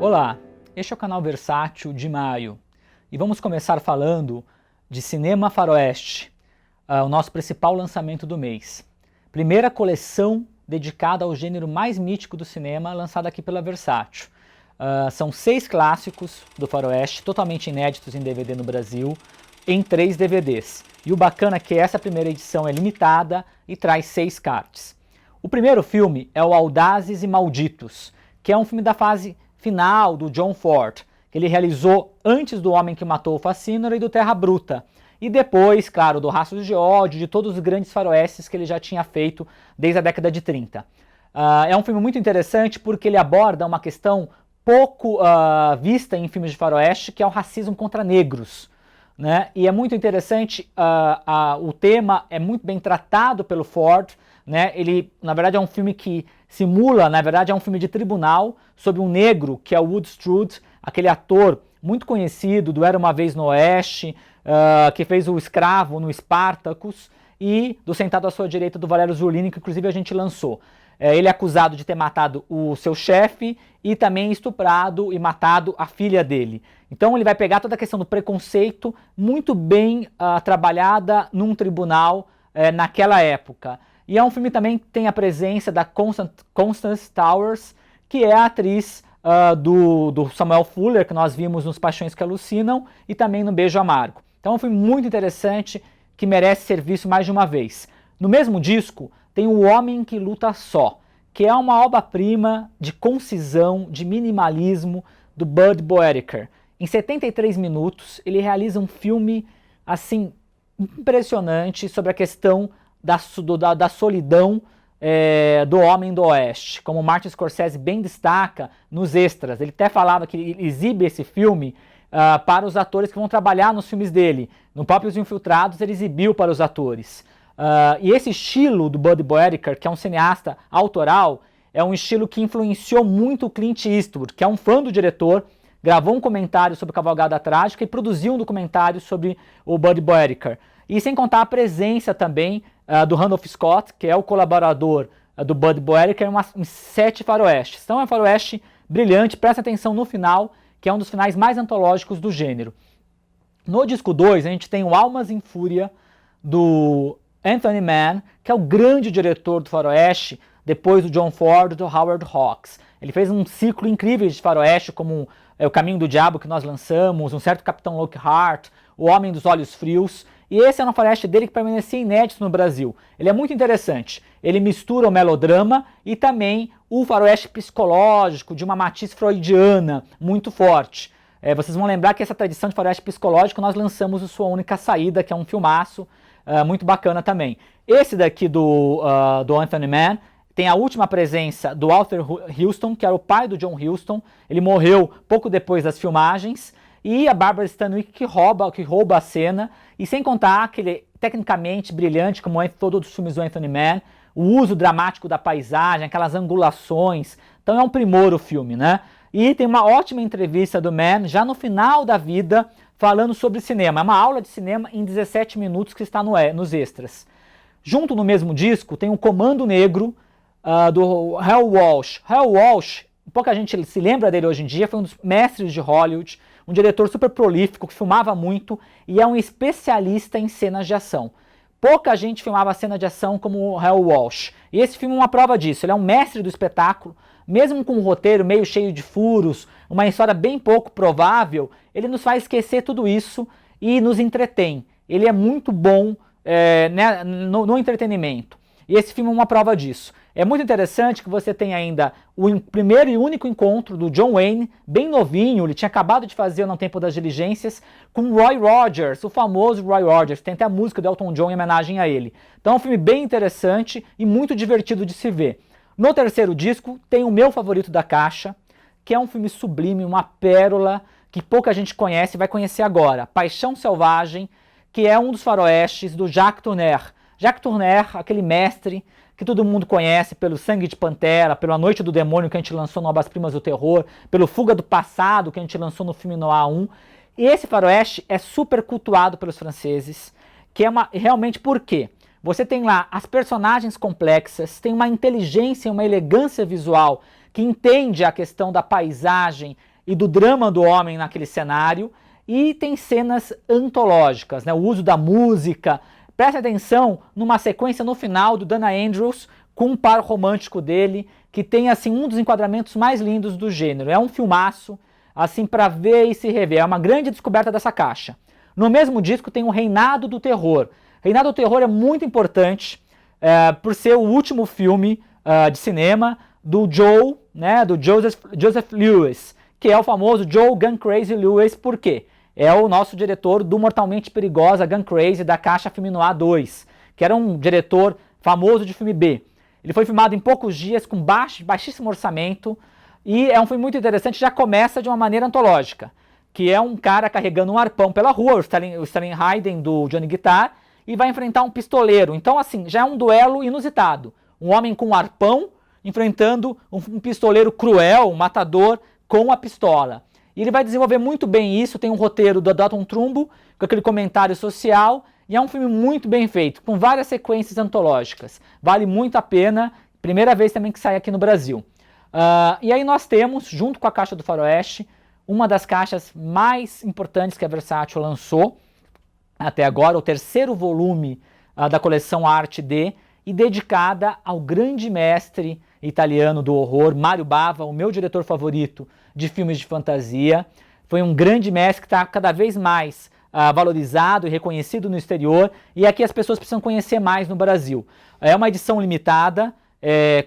Olá, este é o canal Versátil de maio e vamos começar falando de Cinema Faroeste, o nosso principal lançamento do mês. Primeira coleção dedicada ao gênero mais mítico do cinema, lançada aqui pela Versátil. São 6 clássicos do Faroeste, totalmente inéditos em DVD no Brasil, em 3 DVDs. E o bacana é que essa primeira edição é limitada e traz 6 cards. O primeiro filme é o Audazes e Malditos, que é um filme da fase final do John Ford, que ele realizou antes do Homem que Matou o Facínora e do Terra Bruta. E depois, claro, do Rastros de Ódio, de todos os grandes faroestes que ele já tinha feito desde a década de 30. É um filme muito interessante porque ele aborda uma questão pouco vista em filmes de faroeste, que é o racismo contra negros. Né? E é muito interessante, o tema é muito bem tratado pelo Ford, né? Ele, na verdade, é um filme que simula, na verdade, é um filme de tribunal sobre um negro, que é o Wood Strode, aquele ator muito conhecido do Era Uma Vez no Oeste, que fez o escravo no Spartacus, e do Sentado à Sua Direita do Valério Zurlini, que inclusive a gente lançou. Ele é acusado de ter matado o seu chefe e também estuprado e matado a filha dele. Então ele vai pegar toda a questão do preconceito muito bem trabalhada num tribunal naquela época. E é um filme também que tem a presença da Constance Towers, que é a atriz do Samuel Fuller, que nós vimos nos Paixões que Alucinam, e também no Beijo Amargo. Então é um filme muito interessante, que merece ser visto mais de uma vez. No mesmo disco tem O Homem que Luta Só, que é uma obra-prima de concisão, de minimalismo do Bud Boetticher. Em 73 minutos ele realiza um filme assim impressionante sobre a questão da solidão do homem do Oeste, como Martin Scorsese bem destaca nos extras. Ele até falava que ele exibe esse filme para os atores que vão trabalhar nos filmes dele. No próprio Os Infiltrados ele exibiu para os atores. E esse estilo do Bud Boetticher, que é um cineasta autoral, é um estilo que influenciou muito o Clint Eastwood, que é um fã do diretor, gravou um comentário sobre Cavalgada Trágica e produziu um documentário sobre o Bud Boetticher. E sem contar a presença também do Randolph Scott, que é o colaborador do Bud Boetticher em 7 faroestes. Então é um faroeste brilhante, presta atenção no final, que é um dos finais mais antológicos do gênero. No disco 2 a gente tem o Almas em Fúria, do Anthony Mann, que é o grande diretor do faroeste, depois do John Ford e do Howard Hawks. Ele fez um ciclo incrível de faroeste, como O Caminho do Diabo, que nós lançamos, Um Certo Capitão Lockhart, O Homem dos Olhos Frios, e esse é um faroeste dele que permanecia inédito no Brasil. Ele é muito interessante, ele mistura o melodrama e também o faroeste psicológico, de uma matiz freudiana muito forte. Vocês vão lembrar que essa tradição de faroeste psicológico nós lançamos o Sua Única Saída, que é um filmaço muito bacana também. Esse daqui do Anthony Mann tem a última presença do Arthur Huston, que era o pai do John Huston. Ele morreu pouco depois das filmagens. E a Barbara Stanwyck que rouba a cena. E sem contar que ele é tecnicamente brilhante, como todos os filmes do Anthony Mann. O uso dramático da paisagem, aquelas angulações. Então é um primor o filme, né? E tem uma ótima entrevista do Mann, já no final da vida, falando sobre cinema. É uma aula de cinema em 17 minutos que está nos extras. Junto no mesmo disco tem o Comando Negro, do Hal Walsh. Hal Walsh, pouca gente se lembra dele hoje em dia, foi um dos mestres de Hollywood, um diretor super prolífico, que filmava muito e é um especialista em cenas de ação. Pouca gente filmava cena de ação como o Hal Walsh. E esse filme é uma prova disso, ele é um mestre do espetáculo, mesmo com um roteiro meio cheio de furos, uma história bem pouco provável, ele nos faz esquecer tudo isso e nos entretém. Ele é muito bom no entretenimento. E esse filme é uma prova disso. É muito interessante que você tem ainda o primeiro e único encontro do John Wayne, bem novinho, ele tinha acabado de fazer No Tempo das Diligências, com Roy Rogers, o famoso Roy Rogers. Tem até a música do Elton John em homenagem a ele. Então é um filme bem interessante e muito divertido de se ver. No terceiro disco tem o meu favorito da caixa, que é um filme sublime, uma pérola que pouca gente conhece e vai conhecer agora. Paixão Selvagem, que é um dos faroestes do Jacques Tourneur. Jacques Tourneur, aquele mestre que todo mundo conhece pelo Sangue de Pantera, pelo A Noite do Demônio, que a gente lançou no Obras Primas do Terror, pelo Fuga do Passado, que a gente lançou no filme Noir 1. E esse faroeste é super cultuado pelos franceses, que é realmente por quê? Você tem lá as personagens complexas, tem uma inteligência e uma elegância visual que entende a questão da paisagem e do drama do homem naquele cenário, e tem cenas antológicas, né? O uso da música. Preste atenção numa sequência no final do Dana Andrews com um par romântico dele, que tem assim um dos enquadramentos mais lindos do gênero. É um filmaço, assim, para ver e se rever. É uma grande descoberta dessa caixa. No mesmo disco tem o Reinado do Terror. Reinado do Terror é muito importante por ser o último filme de cinema do Joe, né, do Joseph Lewis, que é o famoso Joe Gun Crazy Lewis. Por quê? É o nosso diretor do Mortalmente Perigosa, Gun Crazy, da Caixa Filme Noir 2, que era um diretor famoso de filme B. Ele foi filmado em poucos dias, com baixíssimo orçamento, e é um filme muito interessante, já começa de uma maneira antológica, que é um cara carregando um arpão pela rua, o Sterling Hayden do Johnny Guitar, e vai enfrentar um pistoleiro. Então, assim, já é um duelo inusitado. Um homem com um arpão enfrentando um pistoleiro cruel, um matador, com a pistola. E ele vai desenvolver muito bem isso, tem um roteiro do Dalton Trumbo, com aquele comentário social, e é um filme muito bem feito, com várias sequências antológicas. Vale muito a pena, primeira vez também que sai aqui no Brasil. E aí nós temos, junto com a Caixa do Faroeste, uma das caixas mais importantes que a Versátil lançou até agora, o terceiro volume da coleção Arte D, e dedicada ao grande mestre italiano do horror, Mario Bava, o meu diretor favorito de filmes de fantasia. Foi um grande mestre que está cada vez mais valorizado e reconhecido no exterior, e aqui as pessoas precisam conhecer mais no Brasil. É uma edição limitada,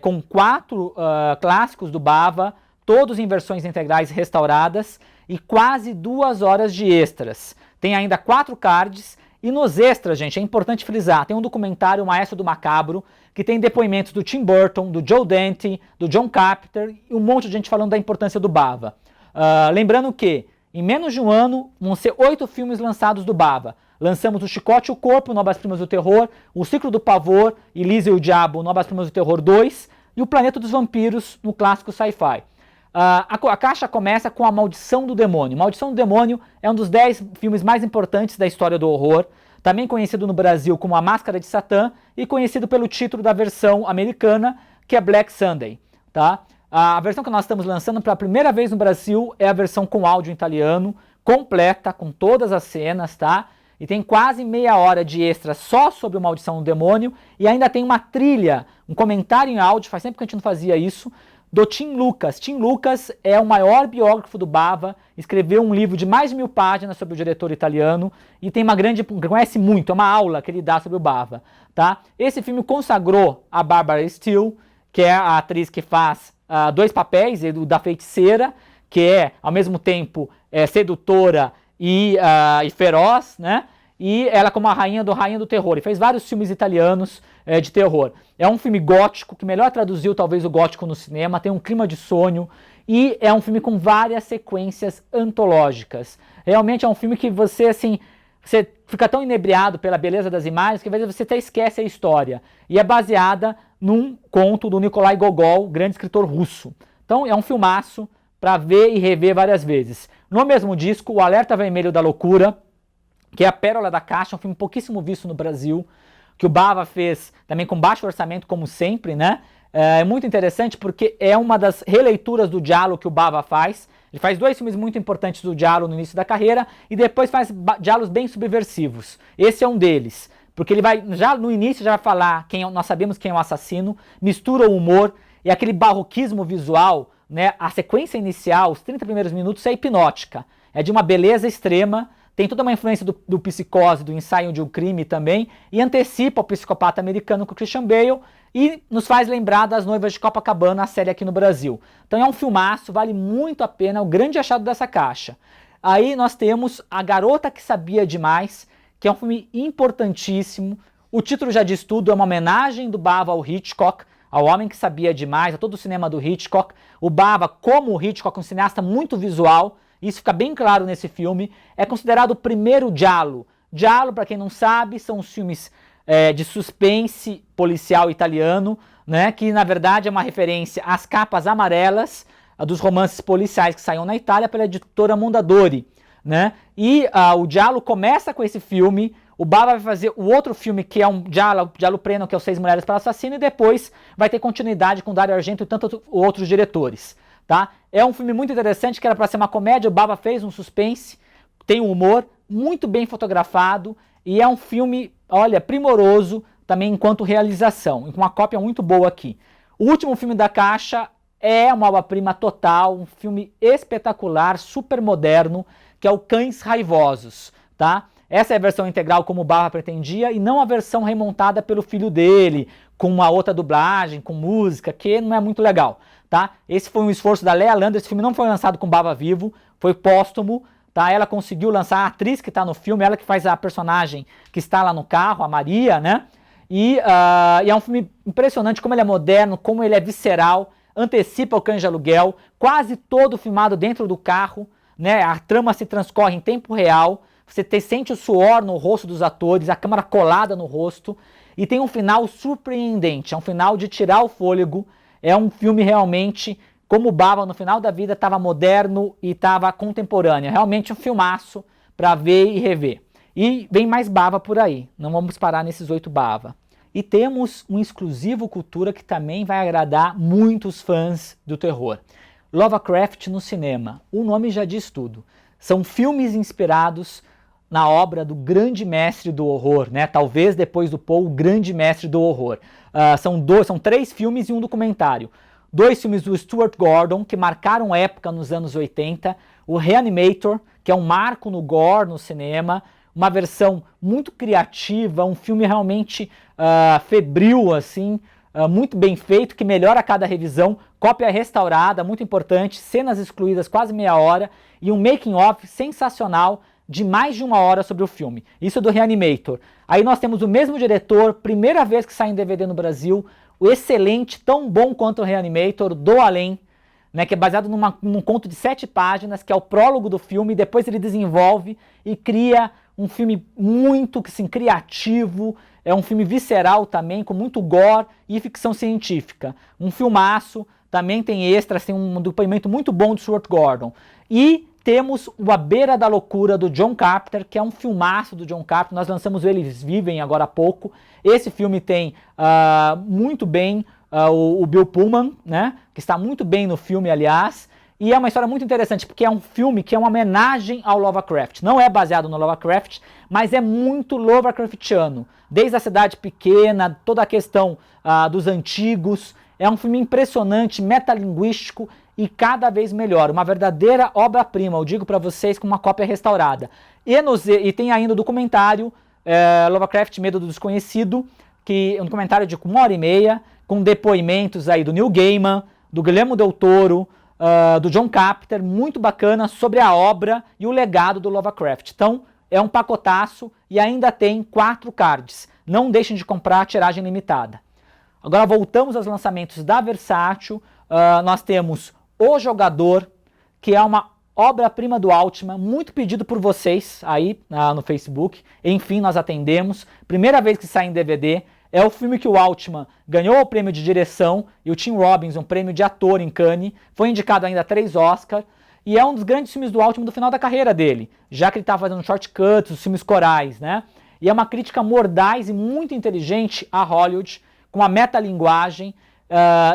com 4 clássicos do Bava, todos em versões integrais restauradas, e quase 2 horas de extras. Tem ainda 4 cards, e nos extras, gente, é importante frisar, tem um documentário, O Maestro do Macabro, que tem depoimentos do Tim Burton, do Joe Dante, do John Carpenter, e um monte de gente falando da importância do Bava. Lembrando que, em menos de um ano, vão ser 8 filmes lançados do Bava. Lançamos O Chicote e o Corpo, no Obras-Primas do Terror, O Ciclo do Pavor, Elisa e o Diabo, no Obras-Primas do Terror 2, e O Planeta dos Vampiros, no clássico sci-fi. A caixa começa com A Maldição do Demônio. Maldição do Demônio é um dos 10 filmes mais importantes da história do horror, também conhecido no Brasil como A Máscara de Satã e conhecido pelo título da versão americana, que é Black Sunday. Tá? A versão que nós estamos lançando pela primeira vez no Brasil é a versão com áudio italiano, completa, com todas as cenas, tá? E tem quase meia hora de extra só sobre o Maldição do Demônio, e ainda tem uma trilha, um comentário em áudio, faz tempo que a gente não fazia isso, do Tim Lucas. Tim Lucas é o maior biógrafo do Bava, escreveu um livro de mais de 1000 páginas sobre o diretor italiano, e tem uma grande, conhece muito, é uma aula que ele dá sobre o Bava. Tá? Esse filme consagrou a Barbara Steele, que é a atriz que faz 2 papéis, o da feiticeira, que é, ao mesmo tempo, sedutora e feroz, né? E ela como a rainha do terror. E fez vários filmes italianos de terror. É um filme gótico, que melhor traduziu talvez o gótico no cinema, tem um clima de sonho, e é um filme com várias sequências antológicas. Realmente é um filme que você, assim, você fica tão inebriado pela beleza das imagens que às vezes você até esquece a história. E é baseada num conto do Nikolai Gogol, grande escritor russo. Então é um filmaço para ver e rever várias vezes. No mesmo disco, O Alerta Vermelho da Loucura, que é a pérola da caixa, um filme pouquíssimo visto no Brasil, que o Bava fez também com baixo orçamento, como sempre, né? É muito interessante porque é uma das releituras do Giallo que o Bava faz. Ele faz 2 filmes muito importantes do Giallo no início da carreira e depois faz Giallos bem subversivos. Esse é um deles, porque ele vai, já no início, já vai falar nós sabemos quem é o assassino, mistura o humor e aquele barroquismo visual, né? A sequência inicial, os 30 primeiros minutos, é hipnótica, é de uma beleza extrema. Tem toda uma influência do Psicose, do Ensaio de um Crime também, e antecipa o Psicopata Americano com o Christian Bale, e nos faz lembrar das Noivas de Copacabana, a série aqui no Brasil. Então é um filmaço, vale muito a pena, é o grande achado dessa caixa. Aí nós temos A Garota que Sabia Demais, que é um filme importantíssimo. O título já diz tudo, é uma homenagem do Bava ao Hitchcock, ao homem que sabia demais, a todo o cinema do Hitchcock. O Bava, como o Hitchcock, um cineasta muito visual, isso fica bem claro nesse filme, é considerado o primeiro giallo. Giallo, para quem não sabe, são os filmes de suspense policial italiano, né, que na verdade é uma referência às capas amarelas dos romances policiais que saíam na Itália pela editora Mondadori. Né? E o giallo começa com esse filme, o Bava vai fazer o outro filme que é um giallo pleno, que é o 6 Mulheres para o Assassino, e depois vai ter continuidade com Dario Argento e tantos outros diretores. tá? É um filme muito interessante, que era para ser uma comédia, o Bava fez um suspense, tem um humor, muito bem fotografado, e é um filme, olha, primoroso também enquanto realização, e com uma cópia muito boa aqui. O último filme da Caixa é uma obra-prima total, um filme espetacular, super moderno, que é o Cães Raivosos, tá? Essa é a versão integral como o Bava pretendia e não a versão remontada pelo filho dele, com uma outra dublagem, com música, que não é muito legal, tá? Esse foi um esforço da Lea Lander, esse filme não foi lançado com Bava vivo, foi póstumo, tá? Ela conseguiu lançar a atriz que está no filme, ela que faz a personagem que está lá no carro, a Maria, né? E é um filme impressionante, como ele é moderno, como ele é visceral, antecipa o Cães de Aluguel, quase todo filmado dentro do carro, né? A trama se transcorre em tempo real, você sente o suor no rosto dos atores, a câmera colada no rosto, e tem um final surpreendente, é um final de tirar o fôlego, é um filme realmente, como o Bava no final da vida estava moderno e estava contemporâneo, realmente um filmaço para ver e rever. E vem mais Bava por aí, não vamos parar nesses 8 Bava. E temos um exclusivo cultura que também vai agradar muitos fãs do terror. Lovecraft no cinema, o nome já diz tudo. São filmes inspirados na obra do grande mestre do horror, né? Talvez depois do Poe, o grande mestre do horror. São 3 filmes e um documentário. 2 filmes do Stuart Gordon, que marcaram época nos anos 80. O Reanimator, que é um marco no gore no cinema. Uma versão muito criativa, um filme realmente febril, assim, muito bem feito, que melhora a cada revisão. Cópia restaurada, muito importante. Cenas excluídas, quase meia hora. E um making-of sensacional, de mais de 1 hora sobre o filme. Isso do Reanimator. Aí nós temos o mesmo diretor, primeira vez que sai em DVD no Brasil, o excelente, tão bom quanto o Reanimator, Do Além, né, que é baseado num conto de 7 páginas, que é o prólogo do filme, e depois ele desenvolve e cria um filme muito assim, criativo, é um filme visceral também, com muito gore e ficção científica. Um filmaço, também tem extras, tem um depoimento muito bom do Stuart Gordon. E temos o A Beira da Loucura, do John Carpenter, que é um filmaço do John Carpenter. Nós lançamos o Eles Vivem agora há pouco. Esse filme tem muito bem o Bill Pullman, né, que está muito bem no filme, aliás. E é uma história muito interessante, porque é um filme que é uma homenagem ao Lovecraft. Não é baseado no Lovecraft, mas é muito Lovecraftiano. Desde a cidade pequena, toda a questão dos antigos. É um filme impressionante, metalinguístico e cada vez melhor. Uma verdadeira obra-prima, eu digo para vocês, com uma cópia restaurada. E tem ainda o documentário Lovecraft, Medo do Desconhecido, que é um documentário de 1h30, com depoimentos aí do Neil Gaiman, do Guillermo del Toro, do John Carpenter, muito bacana, sobre a obra e o legado do Lovecraft. Então, é um pacotaço e ainda tem 4 cards. Não deixem de comprar, tiragem limitada. Agora voltamos aos lançamentos da Versátil. Nós temos O Jogador, que é uma obra-prima do Altman, muito pedido por vocês aí no Facebook. Enfim, nós atendemos. Primeira vez que sai em DVD. É o filme que o Altman ganhou o prêmio de direção e o Tim Robbins um prêmio de ator em Cannes. Foi indicado ainda a 3 Oscars. E é um dos grandes filmes do Altman do final da carreira dele, já que ele estava fazendo shortcuts, os filmes corais, né? E é uma crítica mordaz e muito inteligente a Hollywood, com uma metalinguagem,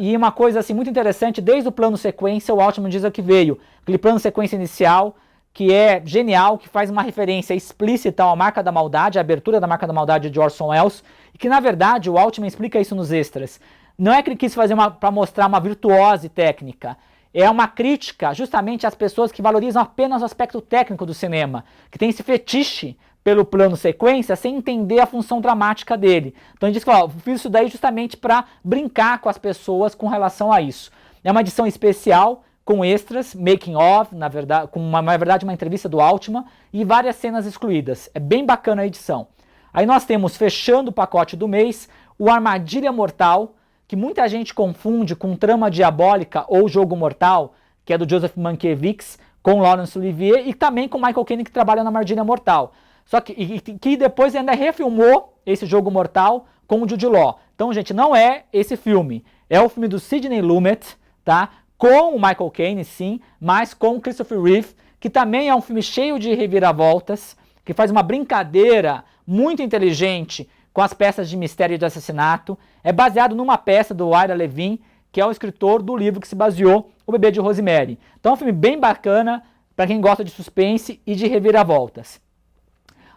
e uma coisa assim muito interessante, desde o plano sequência, o Altman diz o que veio, aquele plano sequência inicial, que é genial, que faz uma referência explícita à Marca da Maldade, a abertura da Marca da Maldade de Orson Welles, e que na verdade o Altman explica isso nos extras. Não é que ele quis fazer para mostrar uma virtuose técnica, é uma crítica justamente às pessoas que valorizam apenas o aspecto técnico do cinema, que tem esse fetiche pelo plano sequência sem entender a função dramática dele. Então ele diz que eu fiz isso daí justamente para brincar com as pessoas com relação a isso. É uma edição especial com extras, making of, na verdade, com uma entrevista do Altman e várias cenas excluídas. É bem bacana a edição. Aí nós temos, fechando o pacote do mês, o Armadilha Mortal, que muita gente confunde com Trama Diabólica ou Jogo Mortal, que é do Joseph Mankiewicz, com Laurence Olivier, e também com Michael Caine, que trabalha na Armadilha Mortal. Só que depois ainda refilmou esse Jogo Mortal com o Jude Law. Então, gente, não é esse filme. É o filme do Sidney Lumet, tá? Com o Michael Caine, sim, mas com o Christopher Reeve, que também é um filme cheio de reviravoltas, que faz uma brincadeira muito inteligente com as peças de mistério e de assassinato. É baseado numa peça do Ira Levin, que é o escritor do livro que se baseou O Bebê de Rosemary. Então é um filme bem bacana para quem gosta de suspense e de reviravoltas.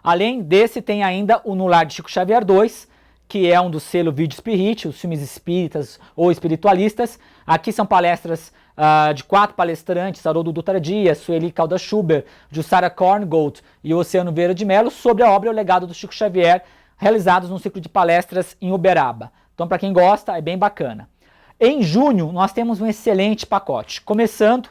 Além desse, tem ainda o No Lar de Chico Xavier 2, que é um do selo Vídeo Spirit, os filmes espíritas ou espiritualistas. Aqui são palestras de 4 palestrantes, Haroldo Dutra Dias, Sueli Caldas Schubert, Jussara Korngold e Oceano Vieira de Mello, sobre a obra e o legado do Chico Xavier, realizados num ciclo de palestras em Uberaba. Então, para quem gosta, é bem bacana. Em junho, nós temos um excelente pacote, começando,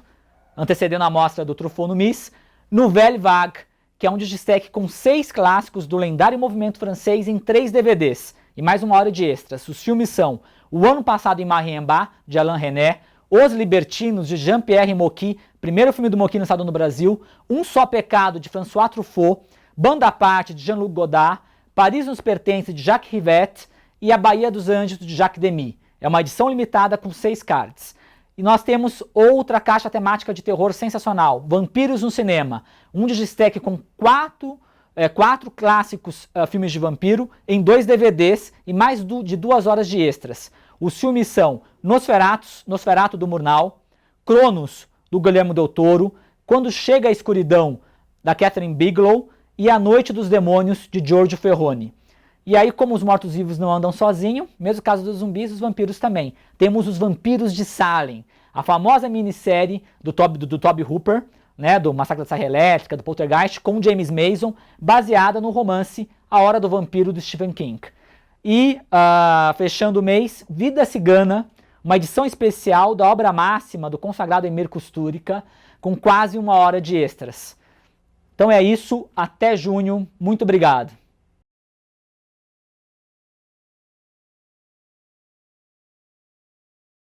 antecedendo a mostra do Truffaut no MIS, Nouvelle Vague, que é um destaque com 6 clássicos do lendário movimento francês em 3 DVDs e mais 1 hora de extras. Os filmes são O Ano Passado em Mariembá, de Alain René, Os Libertinos, de Jean-Pierre Mocky, primeiro filme do Mocky lançado no Brasil, Um Só Pecado, de François Truffaut, Banda à Parte, de Jean-Luc Godard, Paris nos Pertence, de Jacques Rivette e A Baía dos Anjos, de Jacques Demy. É uma edição limitada com 6 cards. E nós temos outra caixa temática de terror sensacional, Vampiros no Cinema, um destaque com 4 clássicos filmes de vampiro em 2 DVDs e mais de 2 horas de extras. Os filmes são Nosferatu do Murnau, Cronos, do Guillermo del Toro, Quando Chega a Escuridão, da Catherine Bigelow e A Noite dos Demônios, de Giorgio Ferroni. E aí, como os mortos-vivos não andam sozinhos, mesmo caso dos zumbis, os vampiros também. Temos Os Vampiros de Salem, a famosa minissérie do Tobe Hooper, né, do Massacre da Serra Elétrica, do Poltergeist, com James Mason, baseada no romance A Hora do Vampiro, do Stephen King. E, fechando o mês, Vida Cigana, uma edição especial da obra máxima do consagrado Emir Kusturica, com quase 1 hora de extras. Então é isso, até junho, muito obrigado.